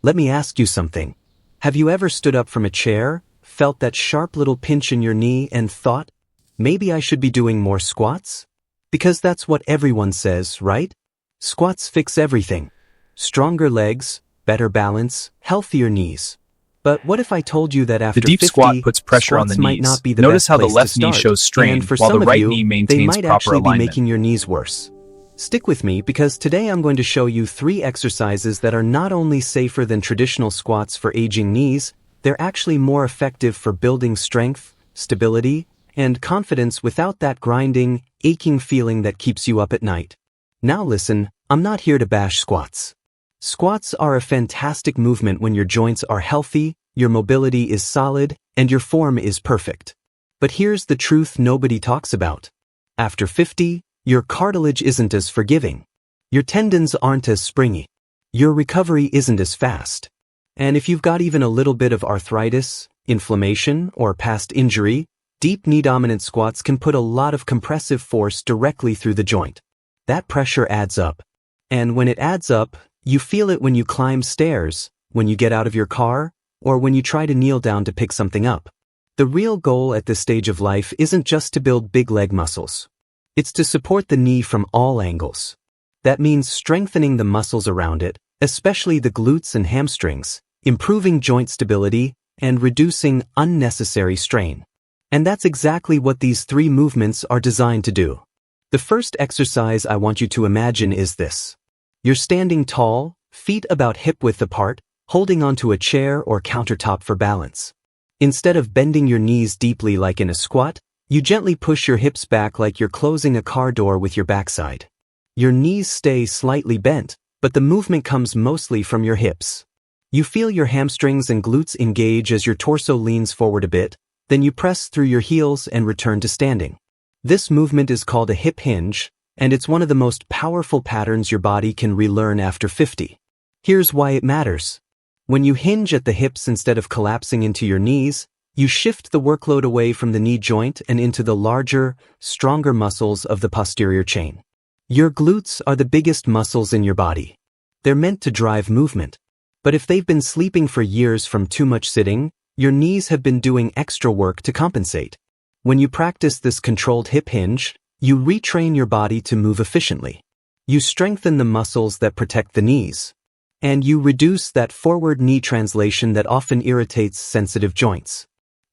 Let me ask you something. Have you ever stood up from a chair, felt that sharp little pinch in your knee and thought, maybe I should be doing more squats? Because that's what everyone says, right? Squats fix everything. Stronger legs, better balance, healthier knees. But what if I told you that after The deep 50, squat puts pressure on the squats might knees. not be the Notice best how the place to left knee start, shows strain, and for while some the of right you, knee they maintains might proper actually be alignment. making your knees worse. Stick with me because today I'm going to show you 3 exercises that are not only safer than traditional squats for aging knees, they're actually more effective for building strength, stability, and confidence without that grinding, aching feeling that keeps you up at night. Now listen, I'm not here to bash squats. Squats are a fantastic movement when your joints are healthy, your mobility is solid, and your form is perfect. But here's the truth nobody talks about. After 50, your cartilage isn't as forgiving. Your tendons aren't as springy. Your recovery isn't as fast. And if you've got even a little bit of arthritis, inflammation, or past injury, deep knee-dominant squats can put a lot of compressive force directly through the joint. That pressure adds up. And when it adds up, you feel it when you climb stairs, when you get out of your car, or when you try to kneel down to pick something up. The real goal at this stage of life isn't just to build big leg muscles. It's to support the knee from all angles. That means strengthening the muscles around it, especially the glutes and hamstrings, improving joint stability, and reducing unnecessary strain. And that's exactly what these 3 movements are designed to do. The first exercise I want you to imagine is this. You're standing tall, feet about hip-width apart, holding onto a chair or countertop for balance. Instead of bending your knees deeply like in a squat, you gently push your hips back like you're closing a car door with your backside. Your knees stay slightly bent, but the movement comes mostly from your hips. You feel your hamstrings and glutes engage as your torso leans forward a bit, then you press through your heels and return to standing. This movement is called a hip hinge, and it's one of the most powerful patterns your body can relearn after 50. Here's why it matters. When you hinge at the hips instead of collapsing into your knees, you shift the workload away from the knee joint and into the larger, stronger muscles of the posterior chain. Your glutes are the biggest muscles in your body. They're meant to drive movement. But if they've been sleeping for years from too much sitting, your knees have been doing extra work to compensate. When you practice this controlled hip hinge, you retrain your body to move efficiently. You strengthen the muscles that protect the knees. And you reduce that forward knee translation that often irritates sensitive joints.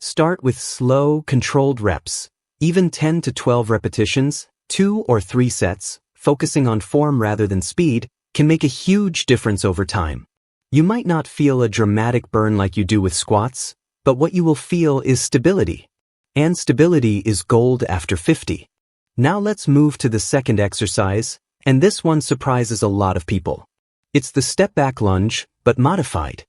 Start with slow, controlled reps, even 10 to 12 repetitions, 2 or 3 sets, focusing on form rather than speed, can make a huge difference over time. You might not feel a dramatic burn like you do with squats, but what you will feel is stability. And stability is gold after 50. Now let's move to the second exercise, and this one surprises a lot of people. It's the step-back lunge, but modified.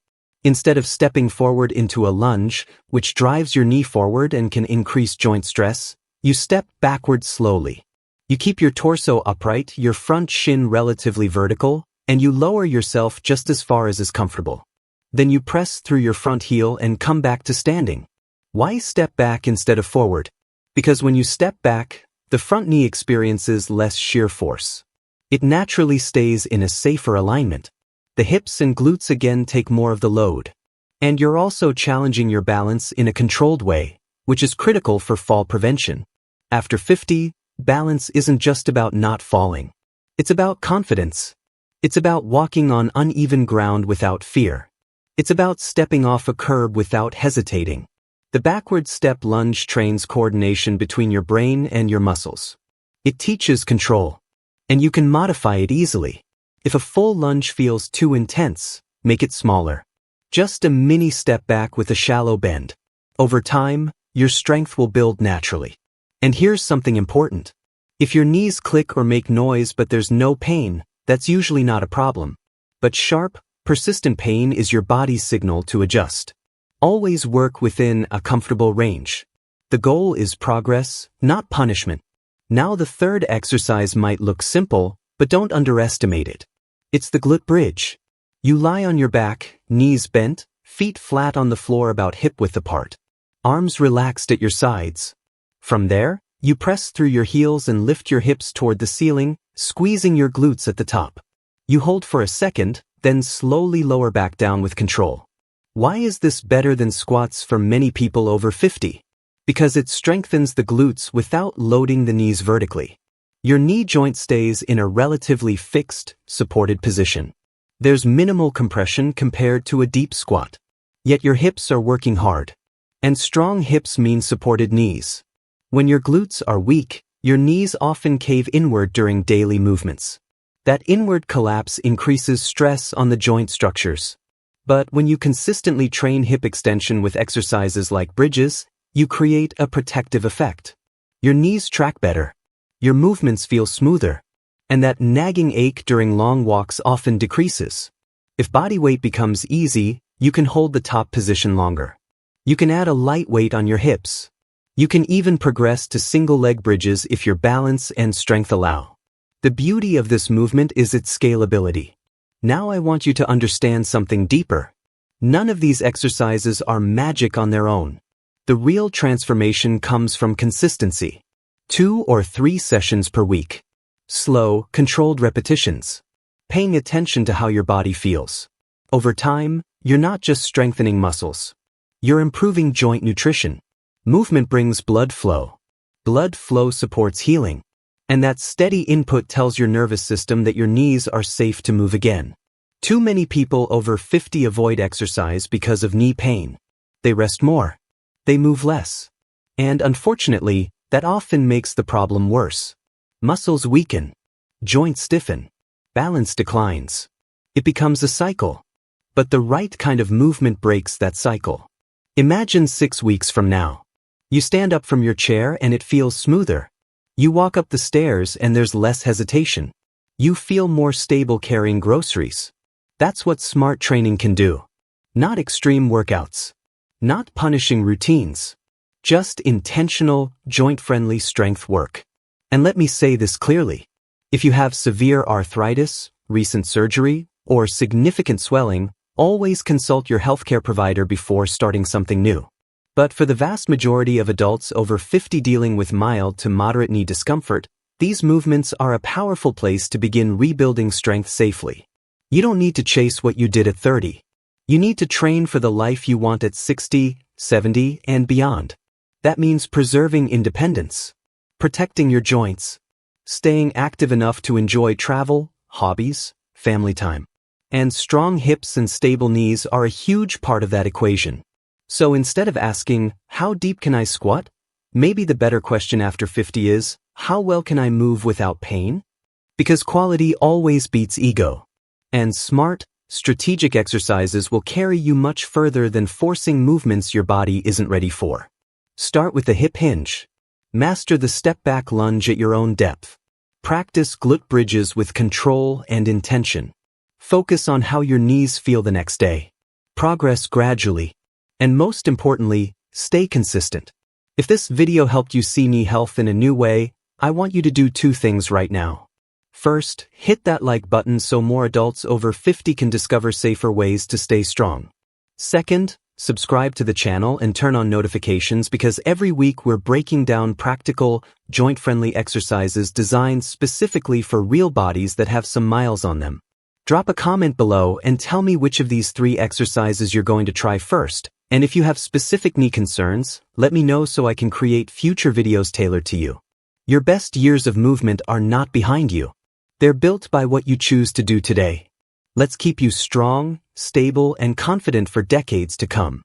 Instead of stepping forward into a lunge, which drives your knee forward and can increase joint stress, you step backward slowly. You keep your torso upright, your front shin relatively vertical, and you lower yourself just as far as is comfortable. Then you press through your front heel and come back to standing. Why step back instead of forward? Because when you step back, the front knee experiences less shear force. It naturally stays in a safer alignment. The hips and glutes again take more of the load. And you're also challenging your balance in a controlled way, which is critical for fall prevention. After 50, balance isn't just about not falling. It's about confidence. It's about walking on uneven ground without fear. It's about stepping off a curb without hesitating. The backward step lunge trains coordination between your brain and your muscles. It teaches control. And you can modify it easily. If a full lunge feels too intense, make it smaller. Just a mini step back with a shallow bend. Over time, your strength will build naturally. And here's something important. If your knees click or make noise but there's no pain, that's usually not a problem. But sharp, persistent pain is your body's signal to adjust. Always work within a comfortable range. The goal is progress, not punishment. Now the third exercise might look simple, but don't underestimate it. It's the glute bridge. You lie on your back, knees bent, feet flat on the floor about hip-width apart. Arms relaxed at your sides. From there, you press through your heels and lift your hips toward the ceiling, squeezing your glutes at the top. You hold for a second, then slowly lower back down with control. Why is this better than squats for many people over 50? Because it strengthens the glutes without loading the knees vertically. Your knee joint stays in a relatively fixed, supported position. There's minimal compression compared to a deep squat. Yet your hips are working hard. And strong hips mean supported knees. When your glutes are weak, your knees often cave inward during daily movements. That inward collapse increases stress on the joint structures. But when you consistently train hip extension with exercises like bridges, you create a protective effect. Your knees track better. Your movements feel smoother. And that nagging ache during long walks often decreases. If body weight becomes easy, you can hold the top position longer. You can add a light weight on your hips. You can even progress to single leg bridges if your balance and strength allow. The beauty of this movement is its scalability. Now I want you to understand something deeper. None of these exercises are magic on their own. The real transformation comes from consistency. 2 or 3 sessions per week. Slow, controlled repetitions. Paying attention to how your body feels. Over time, you're not just strengthening muscles. You're improving joint nutrition. Movement brings blood flow. Blood flow supports healing. And that steady input tells your nervous system that your knees are safe to move again. Too many people over 50 avoid exercise because of knee pain. They rest more. They move less. And unfortunately, that often makes the problem worse. Muscles weaken. Joints stiffen. Balance declines. It becomes a cycle. But the right kind of movement breaks that cycle. Imagine 6 weeks from now. You stand up from your chair and it feels smoother. You walk up the stairs and there's less hesitation. You feel more stable carrying groceries. That's what smart training can do. Not extreme workouts. Not punishing routines. Just intentional, joint-friendly strength work. And let me say this clearly. If you have severe arthritis, recent surgery, or significant swelling, always consult your healthcare provider before starting something new. But for the vast majority of adults over 50 dealing with mild to moderate knee discomfort, these movements are a powerful place to begin rebuilding strength safely. You don't need to chase what you did at 30. You need to train for the life you want at 60, 70, and beyond. That means preserving independence, protecting your joints, staying active enough to enjoy travel, hobbies, family time. And strong hips and stable knees are a huge part of that equation. So instead of asking, how deep can I squat? Maybe the better question after 50 is, how well can I move without pain? Because quality always beats ego. And smart, strategic exercises will carry you much further than forcing movements your body isn't ready for. Start with the hip hinge. Master the step-back lunge at your own depth. Practice glute bridges with control and intention. Focus on how your knees feel the next day. Progress gradually. And most importantly, stay consistent. If this video helped you see knee health in a new way, I want you to do 2 things right now. First, hit that like button so more adults over 50 can discover safer ways to stay strong. Second, subscribe to the channel and turn on notifications because every week we're breaking down practical, joint-friendly exercises designed specifically for real bodies that have some miles on them. Drop a comment below and tell me which of these 3 exercises you're going to try first. And if you have specific knee concerns, let me know so I can create future videos tailored to you. Your best years of movement are not behind you. They're built by what you choose to do today. Let's keep you strong, stable, and confident for decades to come.